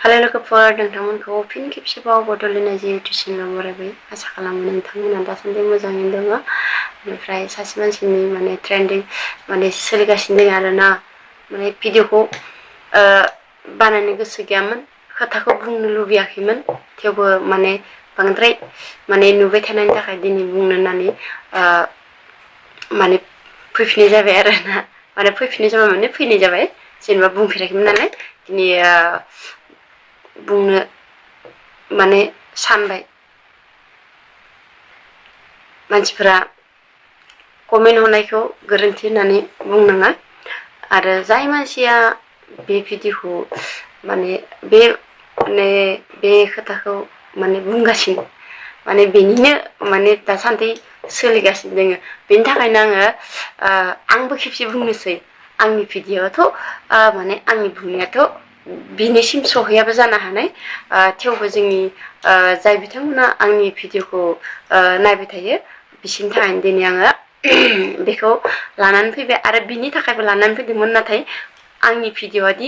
Halo लोगोफोर नोंथांमोनखौ फिन खेबसेबाव बड'लेण्ड YouTube चेनेलाव बरायबाय आसा खालामो नोंथांमोना दासान्दि मोजाङैनो दङ ओमफ्राय सासे मानसिनि माने ट्रेन्डिं माने सोलिगासिनो दङ आरोना माने भिडिअखौ बानायनो गोसो गैयामोन खोथाखौ बुंनो लुबैयाखैमोन थेवबो माने बांद्राय माने नुबाय थानायनि थाखाय दिनै बुंनो होननानै माने फैफिननाय जाबाय आरोना माने फैफिननाय जाबाय माने फैनाय जाबाय जेनेबा बुंफेराखैमोन नालाय दिनै बुंनो माने सानबाय मानसिफोरा कमेन्ट हरनायखौ गोरोन्थि होननानै बुंनाङा आरो जाय मानसिया बे भिडिअखौ माने बे खोथाखौ माने बुंगासिनो माने बेनिनो माने दासान्दि सोलिगासिनो दोङो बेनि थाखायनो आंबो खेबसे बुंनोसै आंनि भिडिअआथ' माने आंनि बुंनायाथ' बिनिसिम सहैयाबो जानो हानाय थेवबो जोंनि जाय बिथांमोना आंनि भिडिअखौ नायबाय थायो बिसिनि थाखायनो दिनै आङो बेखौ लानानै फैबाय आरो बिनि थाखायबो लानानै फैदोंमोन नाथाय आंनि भिडिअआदि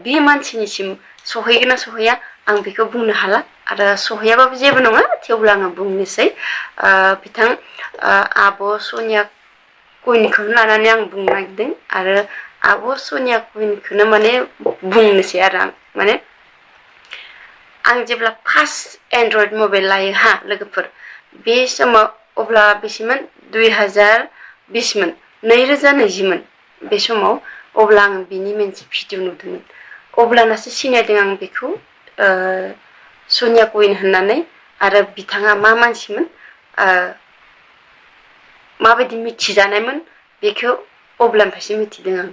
बे मानसिनिसिम सहैगोन ना सहैया आं बेखौ बुंनो हाला आरो सहैयाबाबो जेबो नङा थेवब्ला आङो बुंनोसै बिथां आब' सनिया कुइनखौनो लानानै आं बुंनो नागिरदों आरो आब' सनिया कुइनखौनो माने बुंनोसै आरो आं माने आं जेब्ला फार्स्ट एन्ड्रइड मबाइल लायो हा लोगोफोर बे समाव अब्ला बेसेमोन 2020मोन 2020मोन बे समाव अब्ला आं बिनि मोनसे भिडिअ नुदोंमोन अब्लानासो सिनायदों आं बेखौ सनिया कुइन होननानै आरो बिथाङा मा मानसिमोन माबायदि मिथिजानायमोन बेखौ अब्लानिफ्रायसो मिथिदों आं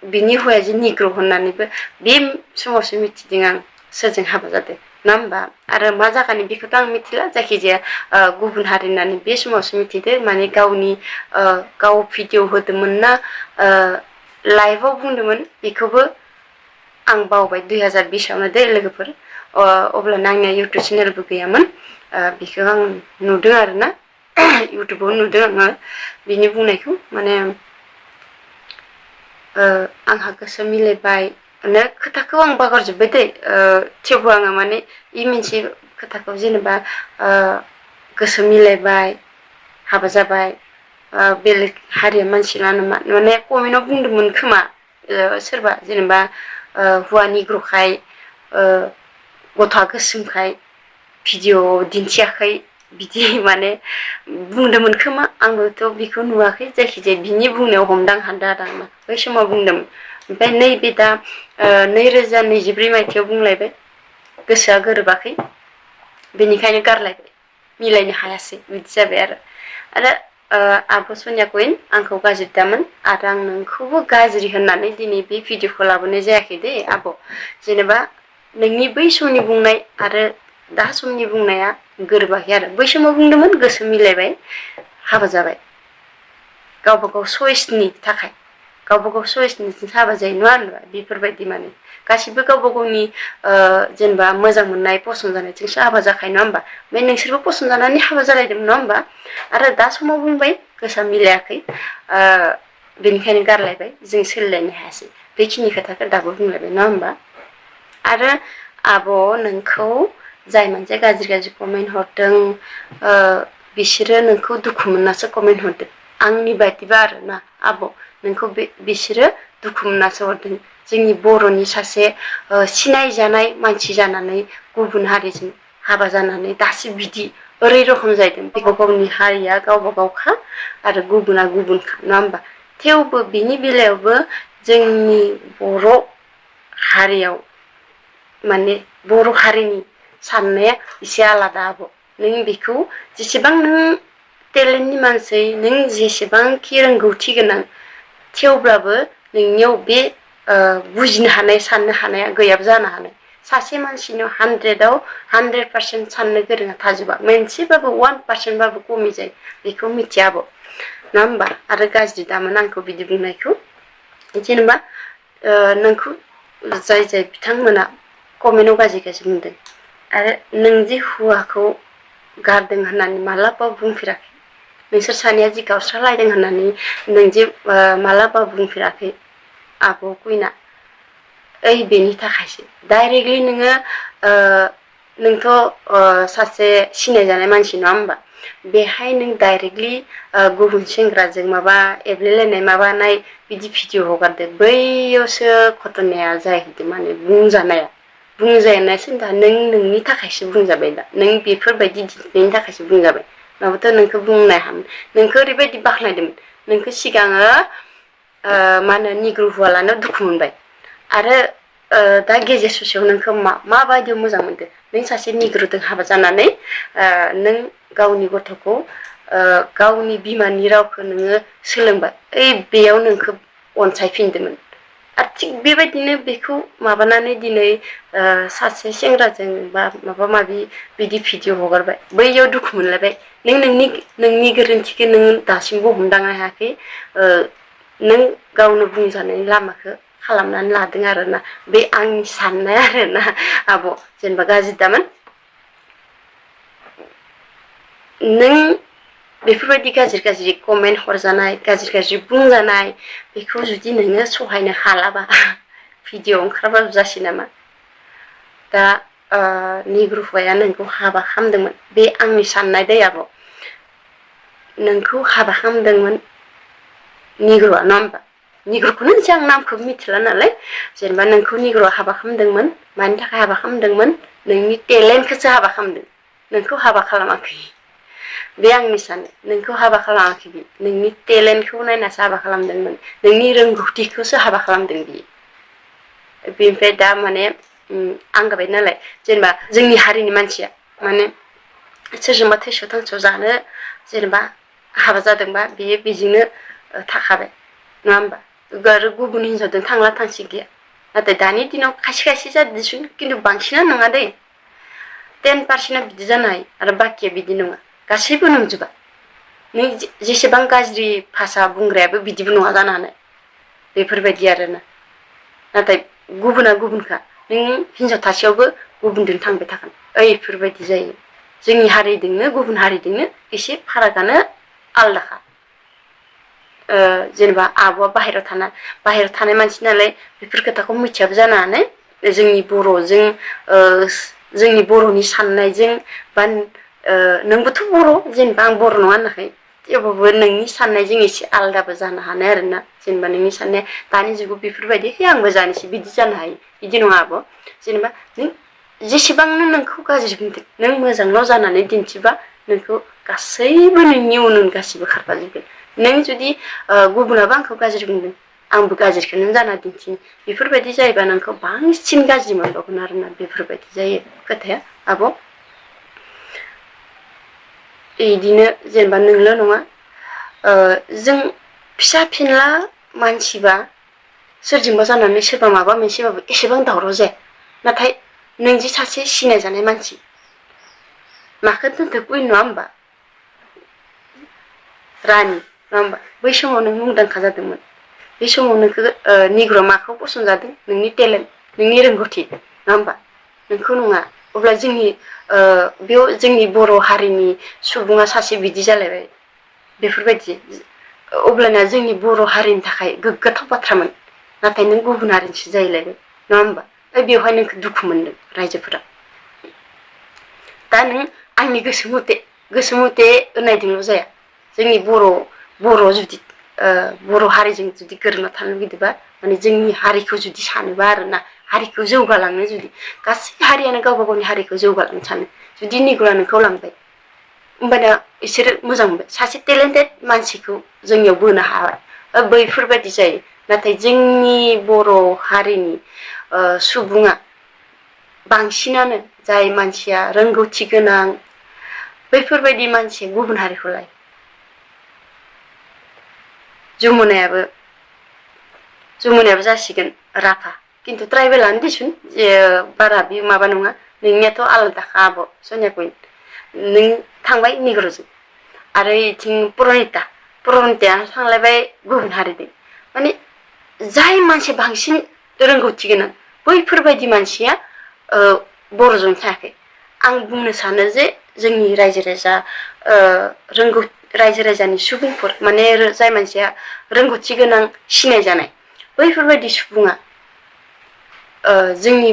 बिनि हौवाया जे निग्र' होननानैबो बे समावसो मिथिदों आं सोरजों हाबा जादों नङा होमबा आरो मा जागानि बेखौथ' आं मिथिला जायखिजाया गुबुन हारि होननानै बे समावसो मिथिदो माने गावनि गाव भिडिअ होदोंमोन ना लाइभआव बुंदोंमोन बेखौबो आं बावबाय 2020आवनो दे लोगोफोर अब्लाना आंनिया इउटुब चेनेलबो गैयामोन बेखौ आं नुदों आरोना इउटुबाव नुदों आङो बिनि बुंनायखौ माने आंहा गोसो मिलायबाय माने खोथाखौ आं बावगारजोब्बाय दे थेवबो आङो माने इ मोनसे खोथाखौ जेनेबा गोसो मिलायबाय हाबा जाबाय बेलेग हारिया मानसि लानो माने कमेन्टआव बुंदोंमोन खोमा सोरबा जेनेबा हौवा निग्र'खाय गथ'आ गोसोमखाय भिडिअ दिन्थियाखै बिदि माने बुंदोंमोन खोमा आंबोथ' बेखौ नुवाखै जायखिजाया बिनि बुंनायाव हमदां हादों आरो आं बै समाव बुंदोंमोन ओमफ्राय नैबे दा 2023 मायथाइयाव बुंलायबाय गोसोआ गोरोबाखै बेनिखायनो गारलायबाय मिलायनो हायासै बिदि जाबाय आरो आब' सनिया कुइन आंखौ गाज्रि दामोन आरो आं नोंखौबो गाज्रि होननानै दिनै बे भिडिअखौ लाबोनाय जायाखै दे आब' जेनेबा नोंनि बै समनि बुंनाय आरो दा समनि बुंनाया गोरोबाखै आरो बै समाव बुंदोंमोन गोसो मिलायबाय हाबा जाबाय गावबा गाव चइसनि थाखाय गावबा गाव चइसनि हाबा जायो नङा होनबा बेफोरबायदि माने गासिबो गावबा गावनि जेनेबा मोजां मोननाय पसन्द जानायजोंसो हाबा जाखायो नङा होमबा ओमफ्राय नोंसोरबो पसन्द जानानै हाबा जालायदोंमोन नङा होमबा आरो दा समाव बुंबाय गोसोआ मिलायाखै बेनिखायनो गारलायबाय जों सोलिलायनो हायासै बेखिनि खोथाखौ दाबो बुंलायबाय नङा होमबा आरो आब' नोंखौ जाय मानसिया गाज्रि कमेन्ट हरदों बिसोरो नोंखौ दुखु मोननासो कमेन्ट हरदों आंनि बायदिबा आरोना आब' नोंखौ बिसोरो दुखु मोननासो हरदों जोंनि बर'नि सासे सिनायजानाय मानसि जानानै गुबुन हारिजों हाबा जानानै दासो बिदि ओरै रखम जाहैदों गावबा गावनि हारिया गावबा गावखा आरो गुबुना गुबुनखा नङा होमबा थेवबो बिनि बेलायावबो जोंनि बर' हारियाव माने बर' हारिनि साननाया एसे आलादा आब' नों बेखौ जेसेबां नों टेलेन्टनि मानसि नों जेसेबांखि रोंगौथि गोनां थेवब्लाबो नोंनियाव बे बुजिनो हानाय साननो हानाया गैयाबो जानो हानाय सासे मानसिनाव 100आव 100% साननो गोरोङा थाजोबा मोनसेबाबो 1%बाबो खमि जायो बेखौ मिथियाबो नङा होमबा आरो गाज्रि दामोन आंखौ बिदि बुंनायखौ जेनेबा नोंखौ जाय बिथांमोना कमेन्टआव गाज्रि बुंदों आरो नों जे हौवाखौ गारदों होननानै मालाबाबो बुंफेराखै नोंसोर सानैया जि गावस्रालायदों होननानै नों जे मालाबाबो बुंफेराखै आब' कुइना ओइ बेनि थाखायसो डाइरेक्टलि नोङो नोंथ' सासे सिनायजानाय मानसि नङा होमबा बेहाय नों डाइरेक्टलि गुबुन सेंग्राजों माबा एब्लेलायनाय माबानाय बिदि भिडिअ हगारदो बैयावसो घटनाया जाहैदों माने बुंजानायासो दा नोंनि थाखायसो बुंजाबाय दा नों बेफोरबायदि दिन्थिनायनि थाखायसो बुंजाबाय नङाबाथ' नोंखौ बुंनो हायामोन नोंखौ ओरैबायदि बाख्नायदोंमोन नोंखौ सिगाङो मा होनो निग्रु हुवालानो दुखु मोनबाय आरो दा गेजेर ससेयाव नोंखौ माबायदियाव मोजां मोनदों नों सासे निग्रुजों हाबा जानानै नों गावनि गथ'खौ गावनि बिमानि रावखौ नोङो सोलोंबाय ओइ बेयाव नोंखौ अनसायफिनदोंमोन आरो थिग बेबायदिनो बेखौ माबानानै दिनै सासे सेंग्राजों बा माबा माबि बिदि भिडिअ हगारबाय बैयाव दुखु मोनलायबाय नोंनि गोरोन्थिखौ नों दासिमबो हमदांनो हायाखै नों गावनो बुंजानायनि लामाखौ खालामनानै लादों आरोना बे आंनि साननाय आरोना आब' जेनेबा गाज्रि दामोन नों बेफोरबायदि गाज्रि कमेन्ट हरजानाय गाज्रि बुंजानाय बेखौ जुदि नोङो सहायनो हालाबा भिडिअ ओंखारबाबो जासै नामा दा निग्रु हुवाया नोंखौ हाबा खालामदोंमोन बे आंनि साननाय दै आब' नोंखौ हाबा खालामदोंमोन निग्रुआ नङा होमबा निग्रुखौनो होनसै आं नामखौ मिथिला नालाय जेनेबा नोंखौ निग्रुआ हाबा खालामदोंमोन मानि थाखाय हाबा खालामदोंमोन नोंनि टेलेन्टखौसो हाबा खालामदों नोंखौ हाबा खालामाखै बे आंनि साननाय नोंखौ हाबा खालामाखै बि नोंनि टेलेन्टखौ नायनासो हाबा खालामदोंमोन नोंनि रोंगौथिखौसो हाबा खालामदों बियो बेनिफ्राय दा माने आंगाबाय नालाय जेनेबा जोंनि हारिनि मानसिया माने सोरजोंबा थैस' थांस' जानो जेनेबा हाबा जादोंबा बेयो बेजोंनो थाखाबाय नङा होमबा आरो गुबुन हिनजावजों थांला थांसि गैया नाथाय दानि दिनाव खायसे जादिसुन खिन्थु बांसिनानो नङा दै 10% बिदि जानो हायो आरो बाखिया बिदि नङा गासैबो नंजोबा नों जेसेबां गाज्रि भाषा बुंग्रायाबो बिदिबो नङा जानो हानाय बेफोरबायदि आरोना नाथाय गुबुना गुबुनखा नों हिनजाव थासेयावबो गुबुनजों थांबाय थागोन ओइफोरबायदि जायो जोंनि हारिजोंनो गुबुन हारिजोंनो एसे फारागानो आलदाखा जेनेबा आब'आ बाहेरायाव थानाय मानसि नालाय बेफोर खोथाखौ मिथियाबो जानो हानाय जोंनि बर'जों जोंनि बर'नि साननायजों बा नोंबोथ' बर' जेनेबा आं बर' नङा होनाखै थेवबाबो नोंनि साननायजों एसे आलदाबो जानो हानाय आरोना जेनेबा नोंनि साननाया दानि जुगाव बेफोरबायदि आंबो जानोसै बिदि जानो हायो बिदि नङा आब' जेनेबा नों जेसेबांनो नोंखौ गाज्रि बुंदों नों मोजांल' जानानै दिन्थिबा नोंखौ गासैबो नोंनि उन गासिबो खारफाजोबगोन नों जुदि गुबुनाबो आंखौ गाज्रि बुंदों आंबो गाज्रिखौनो जाना दिन्थिनो बेफोरबायदि जायोबा नोंखौ बांसिन गाज्रि मोनबावगोन आरोना बेफोरबायदि जायो खोथाया आब' बिदिनो जेनेबा नोंल' नङा जों फिसा फिनला मानसिबा सोरजोंबा जानानै सोरबा माबा मोनसेबाबो एसेबां दावराव जाया नाथाय नों जे सासे सिनायजानाय मानसि माखौ दोनथो कुइन नङा होमबा रानि नङा होमबा बै समाव नों मुंदांखा जादोंमोन बे समाव नोंखौ निग्र'आ माखौ पसन जादों नोंनि टेलेन्ट नोंनि रोंगौथि नङा होमबा नोंखौ नङा अब्ला बेयाव जोंनि बर' हारिनि सुबुङा सासे बिदि जालायबाय बेफोरबायदि अब्लाना जोंनि बर' हारिनि थाखाय गोग्गाथाव बाथ्रामोन नाथाय नों गुबुन हारिनिसो जाहैलायबाय नङा होमबा बेवहाय नोंखौ दुखु मोनदों रायजोफोरा दा नों आंनि गोसो मथे होननायजोंल' जाया जोंनि बर' जुदि बर' हारिजों जुदि गोरोबना थानो लुगैदोंबा माने जोंनि हारिखौ जुदि सानोबा आरोना हारिखौ जौगालांनो जुदि गासै हारियानो गावबा गावनि हारिखौ जौगालांनो सानो जुदि निग्र'आ नोंखौ लांबाय होमबाना बिसोरो मोजां मोनबाय सासे टेलेन्टेड मानसिखौ जोंनियाव बोनो हाबाय बैफोरबायदि जायो नाथाय जोंनि बर' हारिनि सुबुङा बांसिनानो जाय मानसिया रोंगौथि गोनां बैफोरबायदि मानसिया गुबुन हारिखौ लायो जमुनायाबो जासिगोन राभा खिन्थु ट्राइबेलानो दिसुन बारा बे माबा नङा नोंनियाथ' आलादाखा आब' सनियाखै नों थांबाय निग्र'जों आरो इथिं पुरनिताया थांलायबाय गुबुन हारिजों माने जाय मानसि बांसिन रोंगौथि गोनां बैफोरबायदि मानसिया बर'जों थायाखै आं बुंनो सानो जे जोंनि रायजो राजानि सुबुंफोर माने जाय मानसिया रोंगौथि गोनां सिनायजानाय बैफोरबायदि सुबुङा जोंनि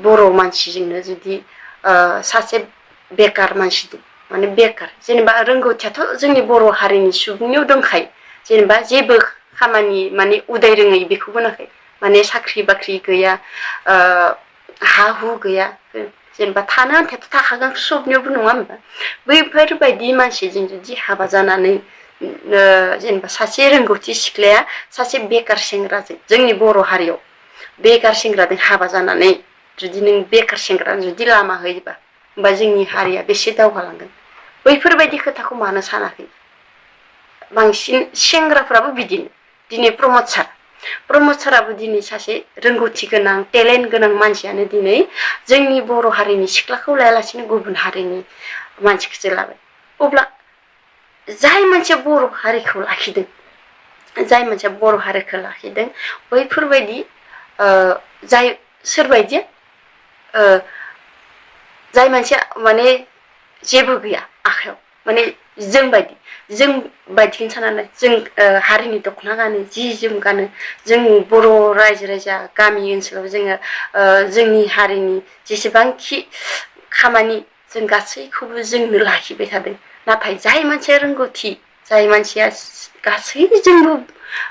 बर' मानसिजोंनो जुदि सासे बेकार मानसि माने बेकार जेनेबा रोंगौथियाथ' जोंनि बर' हारिनि सुबुंनियाव दंखायो जेनेबा जेबो खामानि माने उदाय रोङै बेखौ होनाखै माने साख्रि बाख्रि गैया हा हु गैया जेनेबा थानो आन्थायाथ' थाखागोन सबनियावबो नङा होमबा बैफोरबायदि मानसिजों जुदि हाबा जानानै जेनेबा सासे रोंगौथि सिख्लाया सासे बेकार सेंग्राजों जोंनि बर' हारियाव बेकार सेंग्राजों हाबा जानानै जुदि नों बेकार सेंग्रानो जुदि लामा होयोबा होमबा जोंनि हारिया बेसे दावगालांगोन बैफोरबायदि खोथाखौ मानो सानाखै बांसिन सेंग्राफ्राबो बिदिनो दिनै प्रमद साराबो दिनै सासे रोंगौथि गोनां टेलेन्ट गोनां मानसियानो दिनै जोंनि बर' हारिनि सिख्लाखौ लायालासेनो गुबुन हारिनि मानसिखौसो लाबाय अब्ला जाय मानसिया बर' हारिखौ लाखिदों जाय मानसिया बर' हारिखौ लाखिदों बैफोरबायदि जाय सोरबायदि जाय मानसिया माने जेबो गैया आखायाव माने जों बायदिखौनो साननानै जों हारिनि दख'ना गानो जि जोम गानो जों बर' रायजो राजा गामि ओनसोलाव जोङो जोंनि हारिनि जेसेबांखि खामानि जों गासैखौबो जोंनो लाखिबाय थादों नाथाय जाय मानसिया रोंगौथि जाय मानसिया गासैजोंबो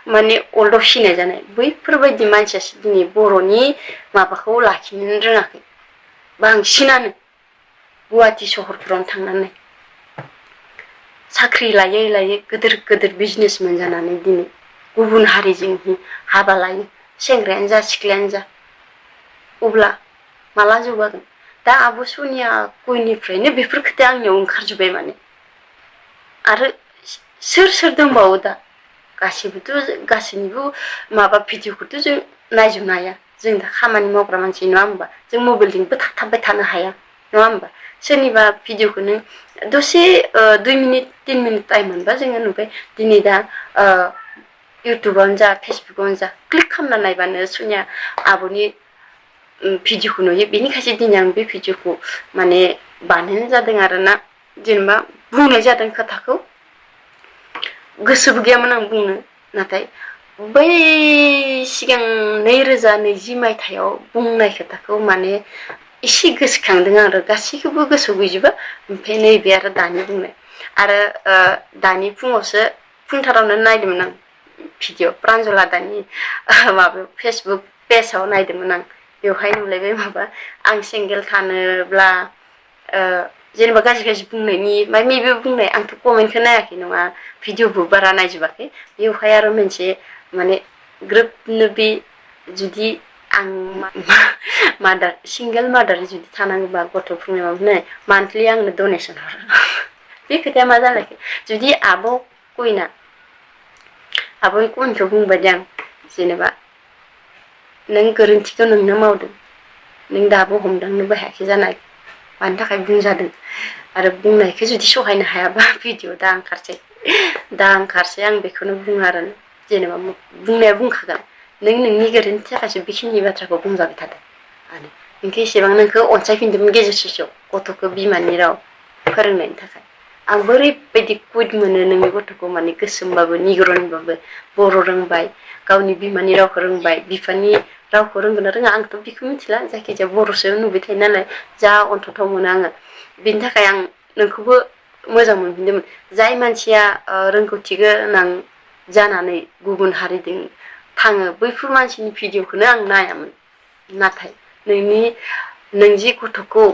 माने अर्ल्डआव सिनाय जानाय बैफोरबायदि मानसियासो दिनै बर'नि माबाखौ लाखिनो रोङाखै बांसिनानो गुवाहाटि सहरफ्रावनो थांनानै साख्रि लायै लायै गिदिर गिदिर बिजनेसमेन जानानै दिनै गुबुन हारिजों हाबा लायो सेंग्रायानो जा सिख्लायानो जा अब्ला माला जौगागोन दा आब' सनिया गयनिफ्रायनो बेफोर खोथाया आंनियाव ओंखारजोब्बाय माने आरो सोर दंबावो दा गासैनिबो माबा भिडिअखौथ' जों नायजोबनो हाया जों दा खामानि मावग्रा मानसि नङा होमबा जों मबाइलजोंबो थाबथाबबाय थानो हाया नङा होमबा सोरनिबा भिडिअखौ नों दसे 2 मिनिट 3 मिनिट टाइम मोनबा जोङो नुबाय दिनै दा इउटुबावनो जा फेसबुकावनो जा क्लिक खालामना नायबानो सनिया आब'नि भिडिअखौ नुयो बेनिखायसो दिनै आं बे भिडिअखौ माने बानायनाय जादों आरोना जेनेबा बुंनाय जादों खोथाखौ गोसोबो गैयामोन आं बुंनो नाथाय बै सिगां 2020 मायथाइयाव बुंनाय खोथाखौ माने एसे गोसोखांदों आरो गासैखौबो गोसोआव गैजोबा ओमफ्राय नैबे आरो दानि बुंनाय आरो दानि फुंथारावनो नायदोंमोन आं भिडिअ प्रान्जला दानि माबायाव फेसबुक पेजाव नायदोंमोन आं बेवहाय नुलायबाय माबा आं सिंगेल थानोब्ला जेनेबा गाज्रि बुंनायनि माबा बुंनाय आंथ' कमेन्टखौ नायाखै नङा भिडिअबो बारा नायजोबाखै बेवहाय आरो मोनसे माने ग्रोबनो बे जुदि आं सिंगेल मादार जुदि थानांगौबा गथ'फोरनि माबानो मान्थलि आंनो डनेसन हरो बे खोथाया मा जालायखो जुदि आब' गयना आब'नि कमेन्टखौ बुंबाय दे आं जेनेबा नों गोरोन्थिखौ नोंनो मावदों नों दाबो हमदांनोबो हायाखै जानाय मानि थाखाय बुंजादों आरो बुंनायखौ जुदि सहायनो हायाबा भिडिअ दा ओंखारसै आं बेखौनो बुङो आरो जेनेबा बुंनाया बुंखागोन नों नोंनि गोरोन्थिनि थाखायसो बेखिनि बाथ्राखौ बुंजाबाय थादों आरो नोंखौ एसेबां नोंखौ अनसायफिनदोंमोन गेजेर ससेयाव गथ'खौ बिमानि राव फोरोंनायनि थाखाय आं ओरैबायदि कुइट मोनो नोंनि गथ'खौ माने गोसोमबाबो निग्र'निबाबो बर' रोंबाय गावनि बिमानि रावखौ रोंबाय बिफानि रावखौ रोंगोन ना रोङा आंथ' बेखौ मिथिला जायखिजाया बर'सो नुबाय थायो नालाय जा अनथाव मोनो आङो बिनि थाखाय आं नोंखौबो मोजां मोनफिनदोंमोन जाय मानसिया रोंगौथि गोनां जानानै गुबुन हारिजों थाङो बैफोर मानसिनि भिडिअखौनो आं नायामोन नाथाय नों जि गथ'खौ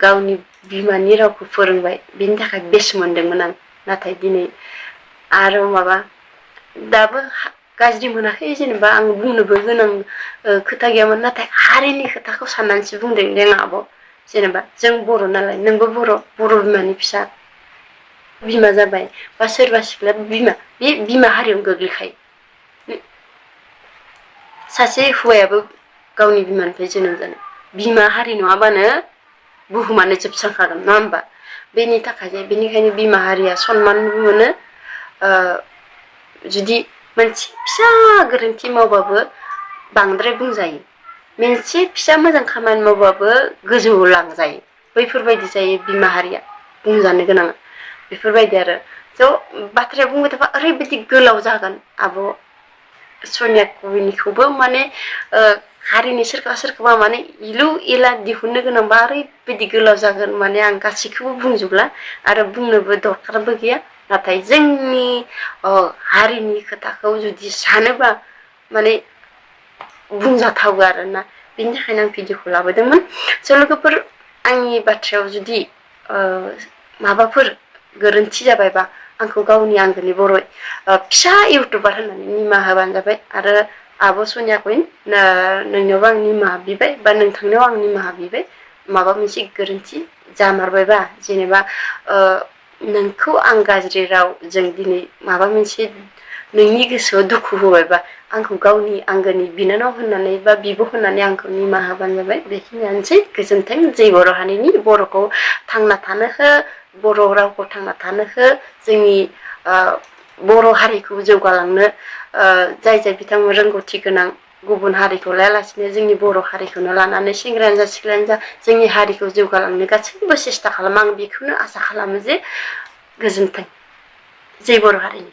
गावनि बिमानि रावखौ फोरोंबाय बिनि थाखाय बेस्ट मोनदोंमोन आं नाथाय दिनै आरो माबा दाबो गाज्रि मोनाखै जेनेबा आं बुंनोबो गोनां खोथा गैयामोन नाथाय हारिनि खोथाखौ साननानैसो बुंदों जों आब' जेनेबा जों बर' नालाय नोंबो बर' बिमानि फिसा बिमा जाबाय बा सोरबा सिख्ला बे बिमा हारियावनो गोग्लैखायो सासे हौवायाबो गावनि बिमानिफ्राय जोनोम जानाय बिमा हारि नङाबानो बुहुमानो जोबस्रांखागोन नङा होमबा बेनिखायनो बिमा हारिया सनमानबो मोनो जुदि मोनसे फिसा गोरोन्थि मावबाबो बांद्राय बुंजायो मोनसे फिसा मोजां खामानि मावबाबो गोजौआव लांजायो बैफोरबायदि जायो बिमा हारिया बुंजानो गोनां बेफोरबायदि आरो थ' बाथ्राया बुंबाय थाबा ओरैबायदि गोलाव जागोन आब' सनिया गयनिखौबो माने हारिनि सोरखौबा माने इलु इला दिहुननो गोनांबा ओरैबायदि गोलाव जागोन माने आं गासैखौबो बुंजोबला आरो बुंनोबो दरखारबो गैया नाथाय जोंनि हारिनि खोथाखौ जुदि सानोबा माने बुंजाथावो आरोना बिनि थाखायनो आं भिडिअखौ लाबोदोंमोन स' लोगोफोर आंनि बाथ्रायाव जुदि माबाफोर गोरोन्थि जाबायबा आंखौ गावनि आंगोनि बर' फिसा इउटुबार होननानै निमाहा होबानो जाबाय आरो आब' सनिया कुइन नोंनियावबो आं निमाहा बिबाय बा नोंथांनियाव आं निमाहा बिबाय माबा मोनसे गोरोन्थि जामारबायबा जेनेबा नोंखौ आं गाज्रि रावजों दिनै माबा मोनसे नोंनि गोसोआव दुखु होबायबा आंखौ गावनि आंगोनि बिनानाव होननानै बा बिब' होननानै आंखौ निमाहा होबानो जाबाय बेखिनियानोसै गोजोन्थों जै बर' हारिनि बर'खौ थांना थानो हो बर' रावखौ थांना थानो हो जोंनि बर' हारिखौ जौगालांनो जाय बिथांमोन रोंगौथि गोनां गुबुन हारिखौ लायालासिनो जोंनि बर' हारिखौनो लानानै सेंग्रायानो जा सिख्लायानो जा जोंनि हारिखौ जौगालांनो गासैबो सेस्था खालामो आं बेखौनो आसा खालामो जे गोजोन्थों जै बर' हारिनि